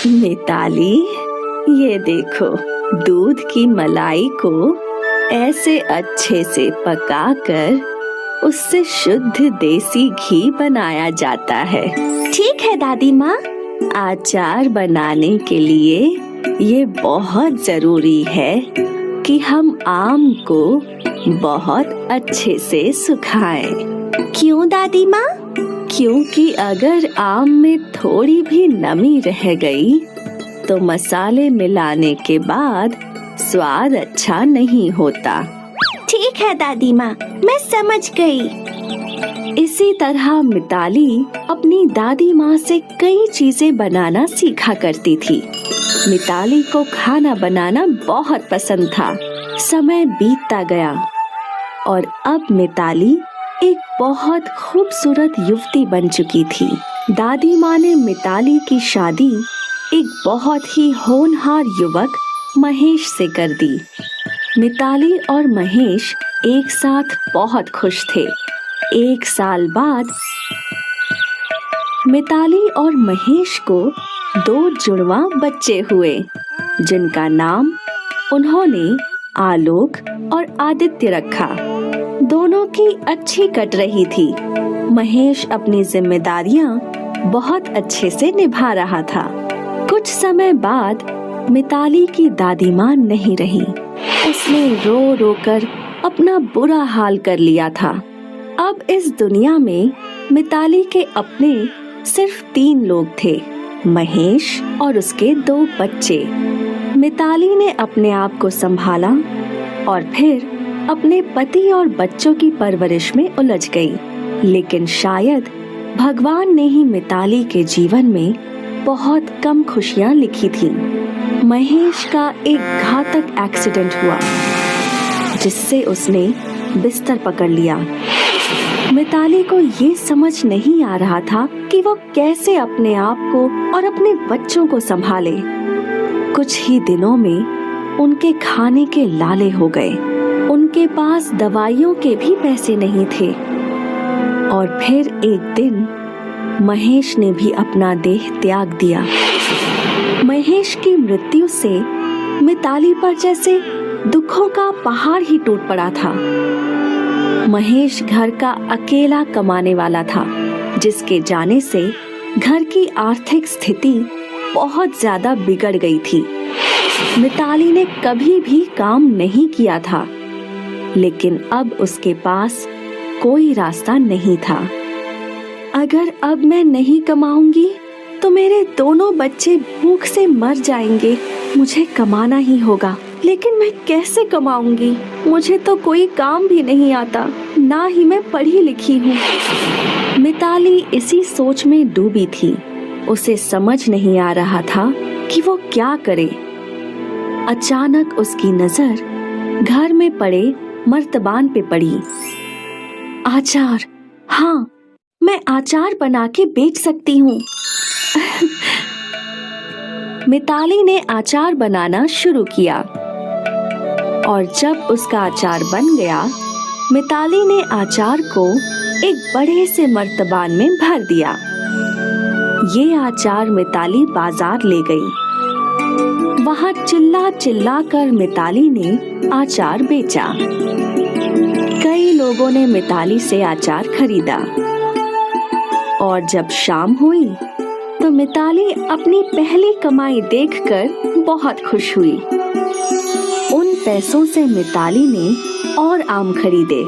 मिताली, ये देखो, दूध की मलाई को ऐसे अच्छे से पकाकर उससे शुद्ध देसी घी बनाया जाता है। ठीक है दादी माँ। अचार बनाने के लिए ये बहुत जरूरी है कि हम आम को बहुत अच्छे से सुखाएं। क्यों दादी माँ? क्योंकि अगर आम में थोड़ी भी नमी रह गई तो मसाले मिलाने के बाद स्वाद अच्छा नहीं होता। ठीक है दादी माँ, मैं समझ गई। इसी तरह मिताली अपनी दादी माँ से कई चीजें बनाना सीखा करती थी। मिताली को खाना बनाना बहुत पसंद था। समय बीतता गया और अब मिताली एक बहुत खूबसूरत युवती बन चुकी थी। दादी माँ ने मिताली की शादी एक बहुत ही होनहार युवक महेश से कर दी। मिताली और महेश एक साथ बहुत खुश थे। 1 साल बाद मिताली और महेश को 2 जुड़वा बच्चे हुए, जिनका नाम उन्होंने आलोक और आदित्य रखा। दोनों की अच्छी कट रही थी। महेश अपनी जिम्मेदारियां बहुत अच्छे से निभा रहा था। कुछ समय बाद मिताली की दादी माँ नहीं रही। उसने रो रो कर अपना बुरा हाल कर लिया था। अब इस दुनिया में मिताली के अपने सिर्फ 3 लोग थे, महेश और उसके 2 बच्चे। मिताली ने अपने आप को संभाला और फिर अपने पति और बच्चों की परवरिश में उलझ गई। लेकिन शायद भगवान ने ही मिताली के जीवन में बहुत कम खुशियां लिखी थी। महेश का एक घातक एक्सीडेंट हुआ, जिससे उसने बिस्तर पकड़ लिया। मिताली को ये समझ नहीं आ रहा था कि वो कैसे अपने आप को और अपने बच्चों को संभाले। कुछ ही दिनों में उनके खाने के लाले हो गए। उनके पास दवाइयों के भी पैसे नहीं थे। और फिर एक दिन महेश ने भी अपना देह त्याग दिया। महेश की मृत्यु से मिताली पर जैसे दुखों का पहाड़ ही टूट पड़ा था। महेश घर का अकेला कमाने वाला था, जिसके जाने से घर की आर्थिक स्थिति बहुत ज्यादा बिगड़ गई थी। मिताली ने कभी भी काम नहीं किया था, लेकिन अब उसके पास कोई रास्ता नहीं था। अगर अब मैं नहीं कमाऊंगी तो मेरे दोनों बच्चे भूख से मर जाएंगे। मुझे कमाना ही होगा, लेकिन मैं कैसे कमाऊंगी? मुझे तो कोई काम भी नहीं आता, ना ही मैं पढ़ी लिखी हूँ। मिताली इसी सोच में डूबी थी। उसे समझ नहीं आ रहा था कि वो क्या करे। अचानक उसकी नजर घर में पड़े मर्तबान पे पड़ी। आचार, हाँ, मैं आचार बना के बेच सकती हूँ। मिताली ने आचार बनाना शुरू किया और जब उसका अचार बन गया, मिताली ने अचार को एक बड़े से मर्तबान में भर दिया। ये अचार मिताली बाजार ले गई। वहाँ चिल्ला चिल्ला कर मिताली ने अचार बेचा। कई लोगों ने मिताली से अचार खरीदा और जब शाम हुई तो मिताली अपनी पहली कमाई देखकर बहुत खुश हुई। उन पैसों से मिताली ने और आम खरीदे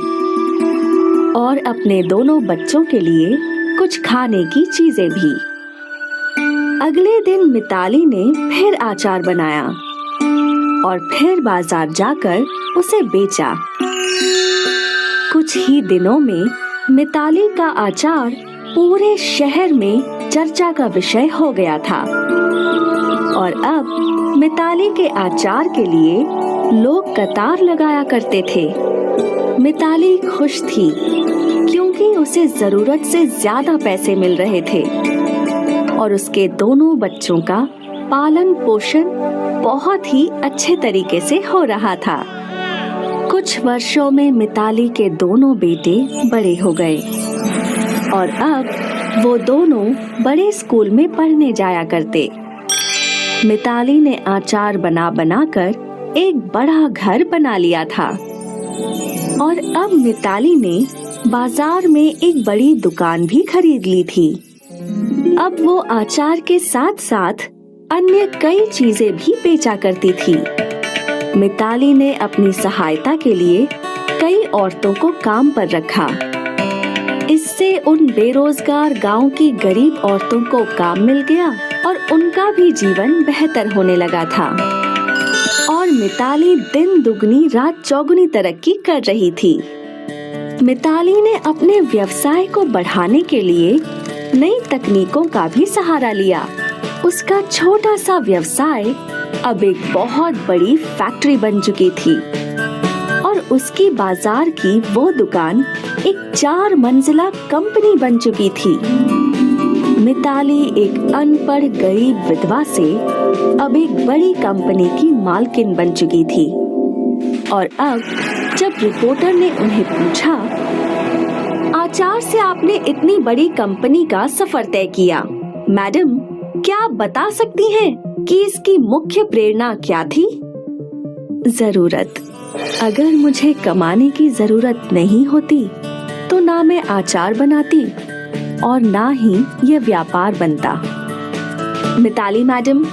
और अपने दोनों बच्चों के लिए कुछ खाने की चीजें भी। अगले दिन मिताली ने फिर अचार बनाया और फिर बाजार जाकर उसे बेचा। कुछ ही दिनों में मिताली का अचार पूरे शहर में चर्चा का विषय हो गया था और अब मिताली के अचार के लिए लोग कतार लगाया करते थे। मिताली खुश थी क्योंकि उसे जरूरत से ज्यादा पैसे मिल रहे थे और उसके दोनों बच्चों का पालन पोषण बहुत ही अच्छे तरीके से हो रहा था। कुछ वर्षों में मिताली के दोनों बेटे बड़े हो गए और अब वो दोनों बड़े स्कूल में पढ़ने जाया करते। मिताली ने आचार बना बनाकर एक बड़ा घर बना लिया था और अब मिताली ने बाजार में एक बड़ी दुकान भी खरीद ली थी। अब वो आचार के साथ साथ अन्य कई चीजें भी बेचा करती थी। मिताली ने अपनी सहायता के लिए कई औरतों को काम पर रखा। इससे उन बेरोजगार गांव की गरीब औरतों को काम मिल गया और उनका भी जीवन बेहतर होने लगा था। और मिताली दिन दुगनी रात चौगुनी तरक्की कर रही थी। मिताली ने अपने व्यवसाय को बढ़ाने के लिए नई तकनीकों का भी सहारा लिया। उसका छोटा सा व्यवसाय अब एक बहुत बड़ी फैक्ट्री बन चुकी थी और उसकी बाजार की वो दुकान एक 4 मंजिला कंपनी बन चुकी थी। मिताली एक अनपढ़ गरीब विधवा से अब एक बड़ी कंपनी की मालकिन बन चुकी थी। और अब जब रिपोर्टर ने उन्हें पूछा, आचार से आपने इतनी बड़ी कंपनी का सफर तय किया, मैडम क्या आप बता सकती हैं कि इसकी मुख्य प्रेरणा क्या थी? जरूरत। अगर मुझे कमाने की जरूरत नहीं होती तो ना मैं आचार बनाती और ना ही यह व्यापार बनता। मिताली मैडम,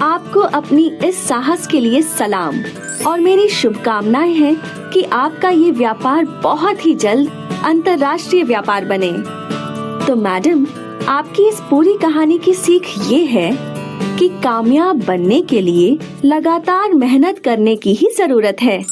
आपको अपनी इस साहस के लिए सलाम और मेरी शुभकामनाएं हैं कि आपका ये व्यापार बहुत ही जल्द अंतर्राष्ट्रीय व्यापार बने। तो मैडम, आपकी इस पूरी कहानी की सीख ये है कि कामयाब बनने के लिए लगातार मेहनत करने की ही जरूरत है।